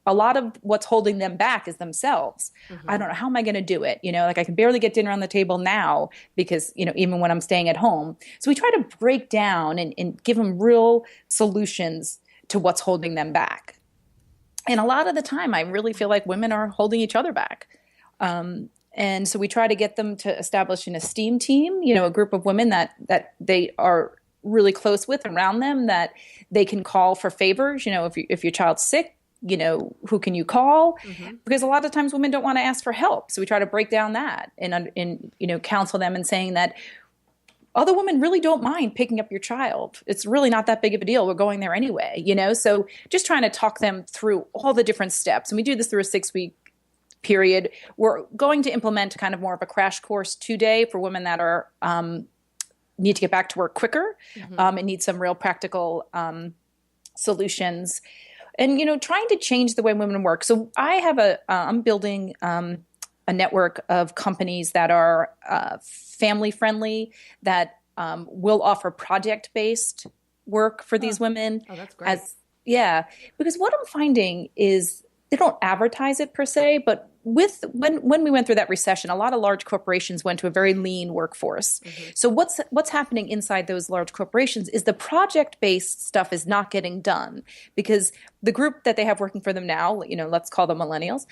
A lot of what's holding them back is themselves. Mm-hmm. I don't know, how am I going to do it? Like, I can barely get dinner on the table now because, even when I'm staying at home. So we try to break down and give them real solutions to what's holding them back. And a lot of the time, I really feel like women are holding each other back. And so we try to get them to establish an esteem team, a group of women that they are really close with around them, that they can call for favors. If your child's sick, who can you call? Mm-hmm. Because a lot of times women don't want to ask for help. So we try to break down that and counsel them and saying that other women really don't mind picking up your child. It's really not that big of a deal. We're going there anyway, So just trying to talk them through all the different steps. And we do this through a 6-week period. We're going to implement kind of more of a crash course 2-day for women that are need to get back to work quicker, mm-hmm. And need some real practical solutions. And, trying to change the way women work. So I have I'm building a network of companies that are family friendly, that will offer project-based work for these women. Oh, that's great. Because what I'm finding is they don't advertise it per se, but when we went through that recession, a lot of large corporations went to a very lean workforce. Mm-hmm. So what's happening inside those large corporations is the project-based stuff is not getting done, because the group that they have working for them now, let's call them millennials,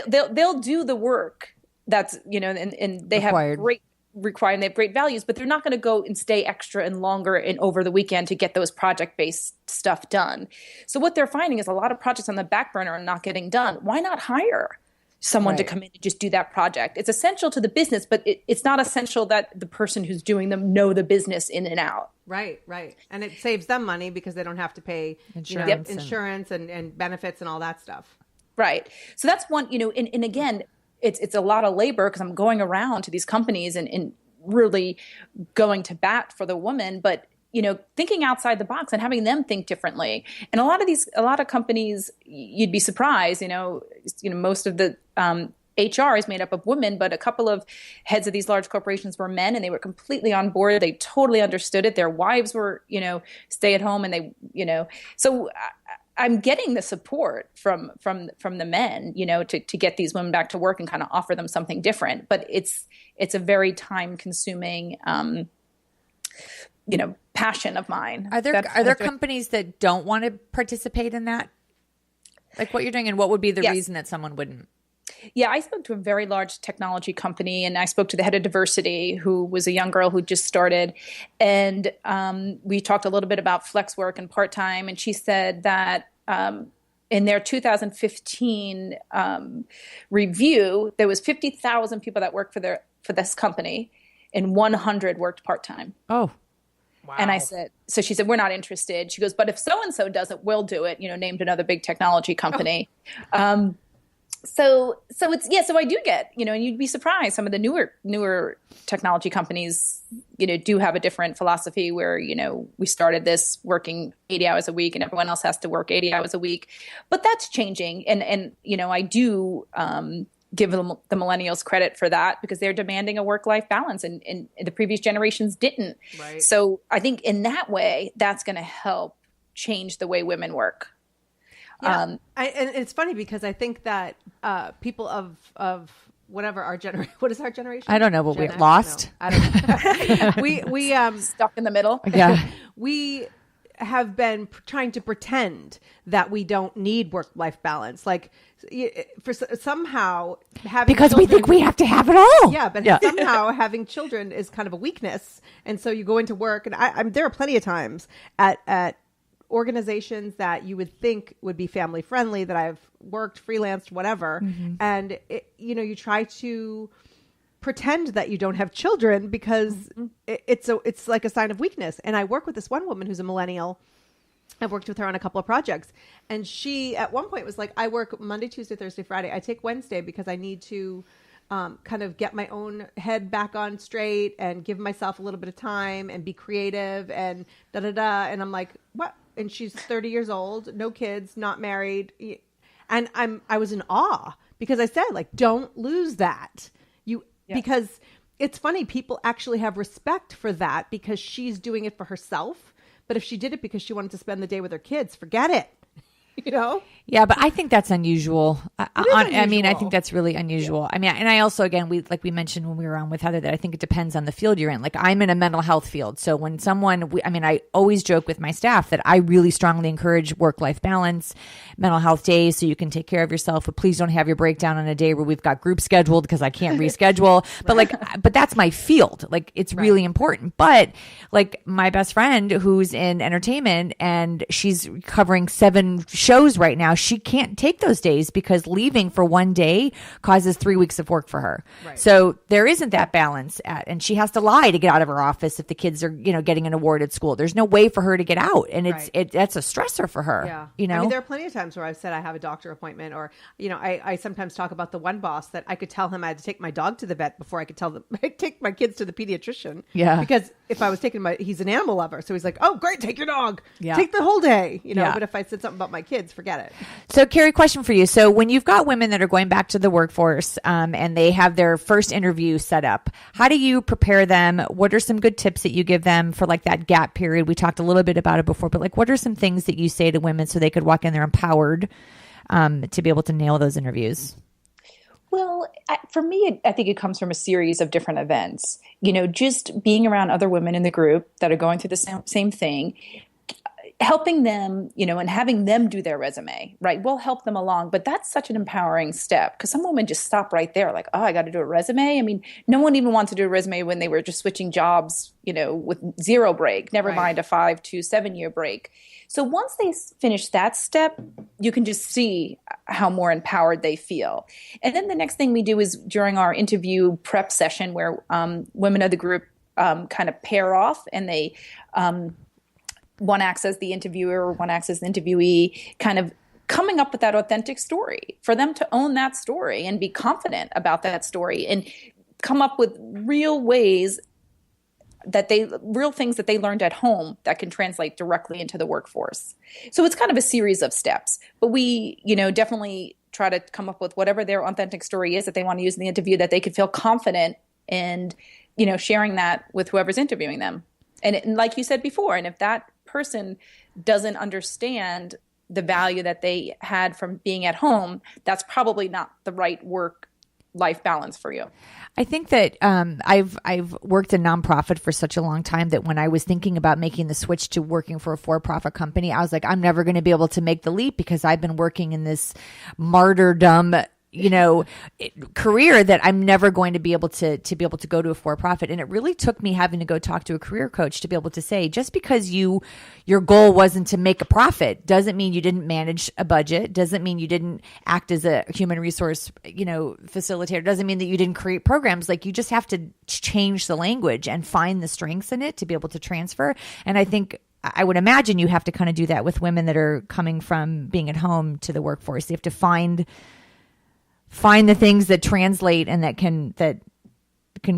they'll do the work that's, and they have great required, they have great values, but they're not going to go and stay extra and longer and over the weekend to get those project-based stuff done. So what they're finding is a lot of projects on the back burner are not getting done. Why not hire someone to come in and just do that project? It's essential to the business, but it's not essential that the person who's doing them know the business in and out. Right. And it saves them money because they don't have to pay insurance and benefits and all that stuff. Right. So that's one, and again, it's a lot of labor, because I'm going around to these companies and really going to bat for the woman, but thinking outside the box and having them think differently. And a lot of companies, you'd be surprised, most of the HR is made up of women, but a couple of heads of these large corporations were men, and they were completely on board. They totally understood it. Their wives were, stay at home, and they, so I'm getting the support from the men, to get these women back to work and kind of offer them something different. But it's a very time consuming, passion of mine. Are there companies that don't want to participate in that? Like what you're doing, and what would be the reason that someone wouldn't? Yeah, I spoke to a very large technology company, and I spoke to the head of diversity, who was a young girl who just started. And we talked a little bit about flex work and part-time. And she said that in their 2015 review, there was 50,000 people that worked for this company, and 100 worked part-time. Oh, wow. And I said, so she said, we're not interested. She goes, but if so-and-so does it, we'll do it, named another big technology company. Oh. So I do get, and you'd be surprised. Some of the newer technology companies, do have a different philosophy where, we started this working 80 hours a week and everyone else has to work 80 hours a week. But that's changing. And I do give the millennials credit for that, because they're demanding a work-life balance, and the previous generations didn't. Right. So I think in that way, that's going to help change the way women work. Yeah. And it's funny because I think that people of whatever our generation, what is our generation? I don't know, but we're lost. No, I don't know. we stuck in the middle. Yeah. We have been trying to pretend that we don't need work-life balance. Like for somehow having because children, we think we have to have it all. Yeah, but somehow having children is kind of a weakness. And so you go into work, and there are plenty of times at organizations that you would think would be family friendly that I've worked, freelanced, whatever. Mm-hmm. And you try to pretend that you don't have children because mm-hmm. it's like a sign of weakness. And I work with this one woman who's a millennial. I've worked with her on a couple of projects, and she at one point was like, I work Monday, Tuesday, Thursday, Friday. I take Wednesday because I need to kind of get my own head back on straight and give myself a little bit of time and be creative and da-da-da. And I'm like, what? And she's 30 years old, no kids, not married. And I was in awe because I said, like, don't lose that. Because it's funny, people actually have respect for that because she's doing it for herself. But if she did it because she wanted to spend the day with her kids, forget it. Yeah, but I think that's unusual. Unusual. I mean, I think that's really unusual. Yeah. I mean, and I also, again, we mentioned when we were on with Heather that I think it depends on the field you're in. Like, I'm in a mental health field. So when I always joke with my staff that I really strongly encourage work-life balance, mental health days, so you can take care of yourself, but please don't have your breakdown on a day where we've got group scheduled because I can't reschedule. But but that's my field. Like, it's really important. But like my best friend who's in entertainment and she's covering 7 shows right now, she can't take those days because leaving for one day causes 3 weeks of work for her. Right. So there isn't that balance and she has to lie to get out of her office if the kids are, getting an award at school. There's no way for her to get out. And that's a stressor for her. Yeah. I mean, there are plenty of times where I've said I have a doctor appointment, or, I sometimes talk about the one boss that I could tell him I had to take my dog to the vet before I could tell them I take my kids to the pediatrician. Yeah. Because if I was taking he's an animal lover. So he's like, oh, great, take your dog. Yeah. Take the whole day, but if I said something about my kids, forget it. So Kerry, question for you. So when you've got women that are going back to the workforce and they have their first interview set up, how do you prepare them? What are some good tips that you give them for like that gap period? We talked a little bit about it before, but like, what are some things that you say to women so they could walk in there empowered to be able to nail those interviews? Well, for me, I think it comes from a series of different events. Just being around other women in the group that are going through the same thing, helping them, and having them do their resume, right? We'll help them along, but that's such an empowering step because some women just stop right there like, oh, I got to do a resume. I mean, no one even wants to do a resume when they were just switching jobs, with zero break, never mind a 5 to 7 year break. So once they finish that step, you can just see how more empowered they feel. And then the next thing we do is during our interview prep session where women of the group kind of pair off and they one acts as the interviewer, one acts as the interviewee, kind of coming up with that authentic story for them to own that story and be confident about that story and come up with real ways real things that they learned at home that can translate directly into the workforce. So it's kind of a series of steps, but we, definitely try to come up with whatever their authentic story is that they want to use in the interview that they could feel confident and, sharing that with whoever's interviewing them. And like you said before, and if that person doesn't understand the value that they had from being at home, that's probably not the right work-life balance for you. I think that I've worked in nonprofit for such a long time that when I was thinking about making the switch to working for a for-profit company, I was like, I'm never going to be able to make the leap because I've been working in this martyrdom career that I'm never going to be able to go to a for-profit. And it really took me having to go talk to a career coach to be able to say, just because your goal wasn't to make a profit doesn't mean you didn't manage a budget, doesn't mean you didn't act as a human resource, facilitator, doesn't mean that you didn't create programs. Like, you just have to change the language and find the strengths in it to be able to transfer. And I would imagine you have to kind of do that with women that are coming from being at home to the workforce. You have to find the things that translate and that can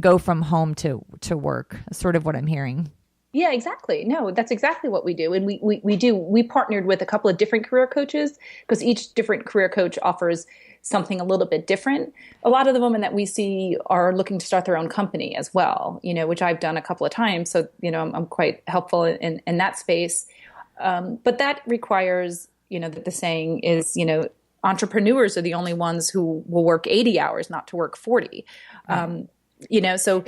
go from home to work. That's sort of what I'm hearing. Yeah, exactly. No, that's exactly what we do. And we partnered with a couple of different career coaches, because each different career coach offers something a little bit different. A lot of the women that we see are looking to start their own company as well, which I've done a couple of times. So, I'm quite helpful in that space. But that requires, that the saying is, entrepreneurs are the only ones who will work 80 hours, not to work 40. So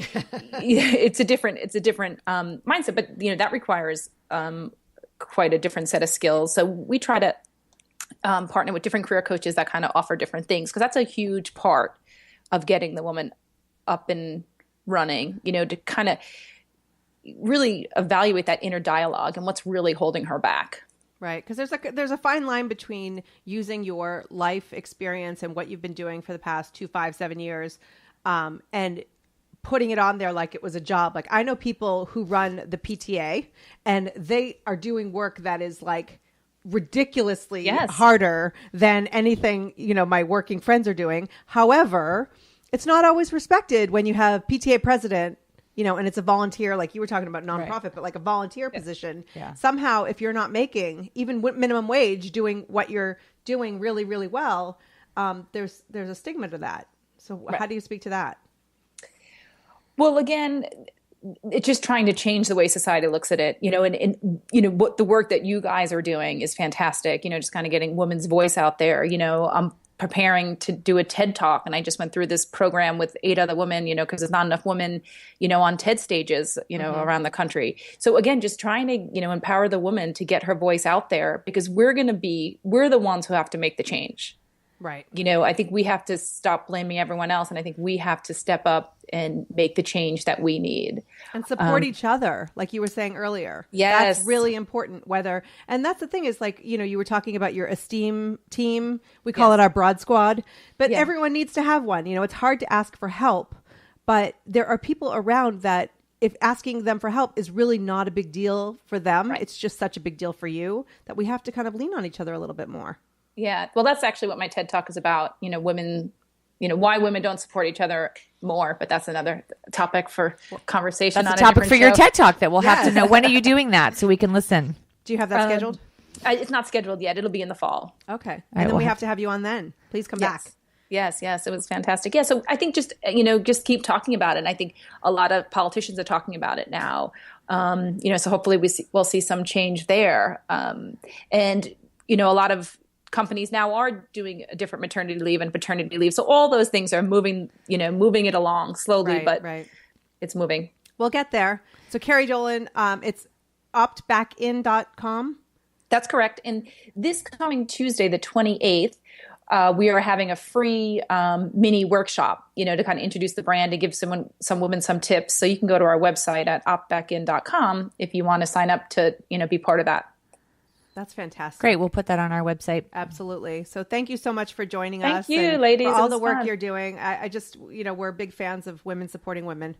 it's a different mindset, but that requires quite a different set of skills. So we try to partner with different career coaches that kind of offer different things, because that's a huge part of getting the woman up and running, to kind of really evaluate that inner dialogue and what's really holding her back. Right, because there's a fine line between using your life experience and what you've been doing for the past 2, 5, 7 years, and putting it on there like it was a job. Like, I know people who run the PTA, and they are doing work that is like ridiculously harder than anything my working friends are doing. However, it's not always respected when you have PTA president, and it's a volunteer, like you were talking about nonprofit, right, but like a volunteer position. Yeah. Somehow, if you're not making even minimum wage doing what you're doing really, really well, there's a stigma to that. So right, how do you speak to that? Well, again, it's just trying to change the way society looks at it, and what the work that you guys are doing is fantastic, just kind of getting women's voice out there. I'm preparing to do a TED Talk, and I just went through this program with 8 other women, because there's not enough women, on TED stages, around the country. So again, just trying to, empower the woman to get her voice out there, because we're the ones who have to make the change. Right. I think we have to stop blaming everyone else. And I think we have to step up and make the change that we need. And support each other, like you were saying earlier. Yes. That's really important. And that's the thing is, like, you were talking about your esteem team. We call it our Broad Squad. But everyone needs to have one. It's hard to ask for help. But there are people around that if asking them for help is really not a big deal for them, right, it's just such a big deal for you that we have to kind of lean on each other a little bit more. Yeah. Well, that's actually what my TED Talk is about. Women, why women don't support each other more. But that's another topic for conversation. That's a topic for your TED Talk that we'll have to know. When are you doing that so we can listen? Do you have that scheduled? It's not scheduled yet. It'll be in the fall. Okay. And then we have to have you on then. Please come back. Yes. It was fantastic. Yeah. So I think just keep talking about it. And I think a lot of politicians are talking about it now. So hopefully we'll see some change there. And a lot of companies now are doing a different maternity leave and paternity leave. So all those things are moving it along slowly, but it's moving. We'll get there. So Kerry Dolan, it's optbackin.com. That's correct. And this coming Tuesday, the 28th, we are having a free mini workshop, to kind of introduce the brand and give some women some tips. So you can go to our website at optbackin.com if you want to sign up to, be part of that. That's fantastic. Great. We'll put that on our website. Absolutely. So thank you so much for joining us. Thank you, ladies. For all the work you're doing. I just, we're big fans of women supporting women.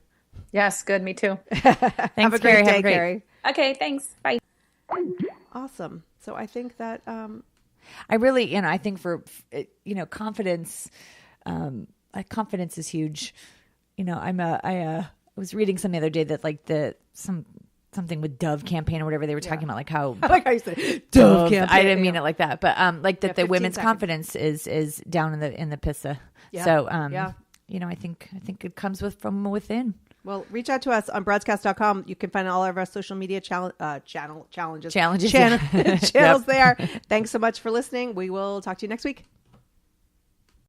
Yes. Good. Me too. Thanks, Have a great day, Kerry. Okay. Thanks. Bye. Awesome. So I think that, I really, I think for, confidence, confidence is huge. I was reading something the other day that like something with Dove campaign or whatever they were talking about, like how I like how you said Dove campaign. I didn't mean it like that, but like that the women's confidence is down in the pissa. Yeah. So I think it comes from within. Well, reach out to us on broadscast.com. You can find all of our social media channels there. Thanks so much for listening. We will talk to you next week.